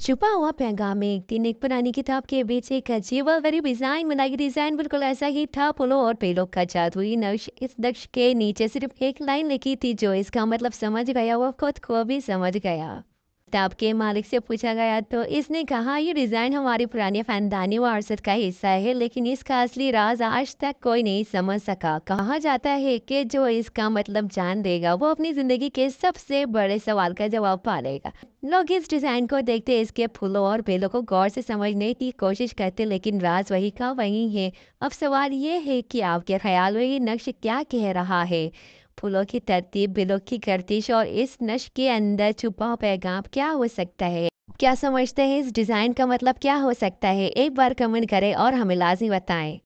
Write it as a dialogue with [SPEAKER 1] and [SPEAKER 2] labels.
[SPEAKER 1] छुपा हुआ पैगाम में एक दिन एक पुरानी किताब के बीच एक अजीब और गरीब डिजाइन बनाई। डिजाइन बिल्कुल ऐसा ही था। फूलों और पेड़ों का जादुई नक्श। इस नक्श के नीचे सिर्फ एक लाइन लिखी थी। जो इसका मतलब समझ गया वो खुद को भी समझ गया। किताब के मालिक से पूछा गया तो इसने कहा, ये डिजाइन हमारी पुरानी खानदानी विरासत का हिस्सा है, लेकिन इसका असली राज आज तक कोई नहीं समझ सका। कहा जाता है कि जो इसका मतलब जान देगा वो अपनी जिंदगी के सबसे बड़े सवाल का जवाब पालेगा। लोग इस डिजाइन को देखते इसके फूलों और बेलों को गौर से समझने की कोशिश करते, लेकिन राज वही का वही है। अब सवाल ये है कि आपके ख्याल में ये नक्श क्या कह रहा है? फूलों की तरतीब, बिलों की गर्दिश और इस नक्श के अंदर छुपा पैगाम क्या हो सकता है? क्या समझते हैं इस डिजाइन का मतलब क्या हो सकता है? एक बार कमेंट करें और हमें लाजमी बताएं।